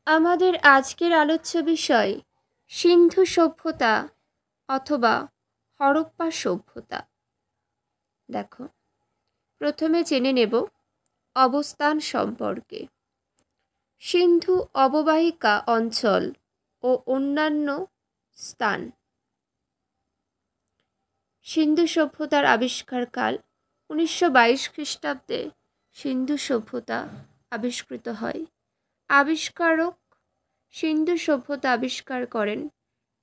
আমাদের আজকের আলোচ্য বিষয় সিন্ধু সভ্যতা অথবা হরপ্পা সভ্যতা। দেখো, প্রথমে জেনে নেব অবস্থান সম্পর্কে। সিন্ধু অববাহিকা অঞ্চল ও অন্যান্য স্থান। সিন্ধু সভ্যতার আবিষ্কারকাল 1922 খ্রিস্টাব্দে সিন্ধু সভ্যতা আবিষ্কৃত হয়। আবিষ্কারক সিন্ধু সভ্যতা আবিষ্কার করেন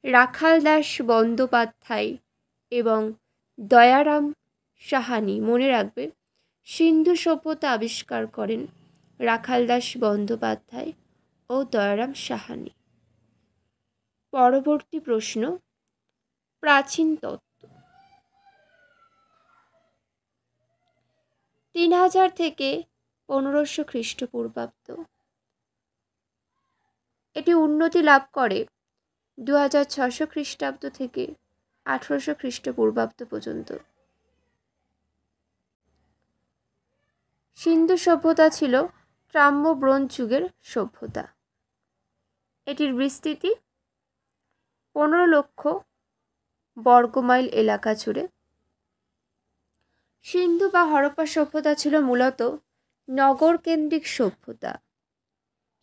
রাখালদাস বন্দ্যোপাধ্যায় এবং দয়ারাম সাহানি। মনে রাখবে, সিন্ধু সভ্যতা আবিষ্কার করেন রাখালদাস বন্দ্যোপাধ্যায় ও দয়ারাম সাহানি। পরবর্তী প্রশ্ন, প্রাচীন তত্ত্ব। 3000 থেকে 1500 খ্রিস্টপূর্বাব্দ। এটি উন্নতি লাভ করে 2600 খ্রিস্টাব্দ থেকে 1800 খ্রিস্টপূর্বাব্দ পর্যন্ত। সিন্ধু সভ্যতা ছিল তাম্র ব্রোঞ্জ যুগের সভ্যতা। এটির বিস্তৃতি 15 লক্ষ বর্গমাইল এলাকা জুড়ে। সিন্ধু বা হরপ্পা সভ্যতা ছিল মূলত নগর কেন্দ্রিক সভ্যতা।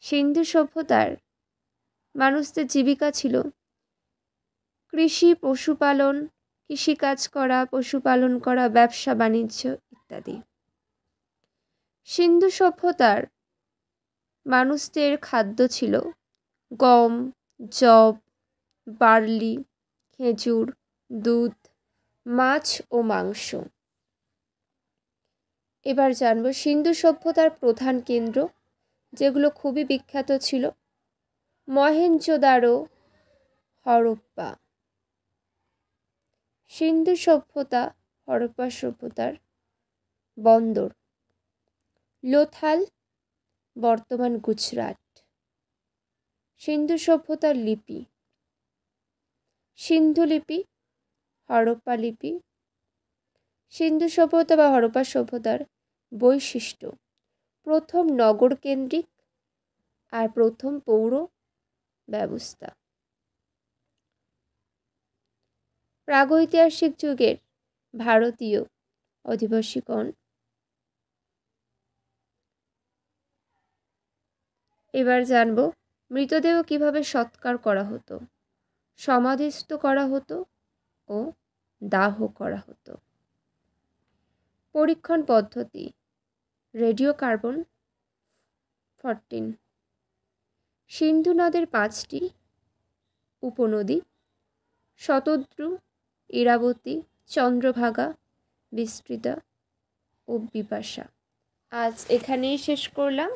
সিন্ধু সভ্যতার মানুষদের জীবিকা ছিল কৃষি, পশুপালন, কৃষিকাজ করা, পশুপালন করা, ব্যবসা বাণিজ্য ইত্যাদি। সিন্ধু সভ্যতার মানুষদের খাদ্য ছিল গম, যব, বার্লি, খেজুর, দুধ, মাছ ও মাংস। এবার জানব সিন্ধু সভ্যতার প্রধান কেন্দ্র যেগুলো খুবই বিখ্যাত ছিল। মহেঞ্জোদারো, হরপ্পা। সিন্ধু সভ্যতা হরপ্পা সভ্যতার বন্দর লোথাল, বর্তমান গুজরাট। সিন্ধু সভ্যতার লিপি সিন্ধু লিপি, হরপ্পা লিপি। সিন্ধু সভ্যতা বা হরপ্পা সভ্যতার বৈশিষ্ট্য: প্রথম নগর কেন্দ্রিক আর প্রথম পৌর ব্যবস্থা। প্রাগৈতিহাসিক যুগের ভারতীয় অধিবাসীগণ। এবার জানব মৃতদেহ কিভাবে সৎকার করা হতো, সমাধিস্থ করা হতো ও দাহ করা হতো। পরীক্ষণ পদ্ধতি: রেডিও কার্বন 14। সিন্ধু নদের 5টি উপনদী শতদ্রু, ইরাবতী, চন্দ্রভাগা, বিস্তৃতা ও বিপাশা। আজ এখানেই শেষ করলাম।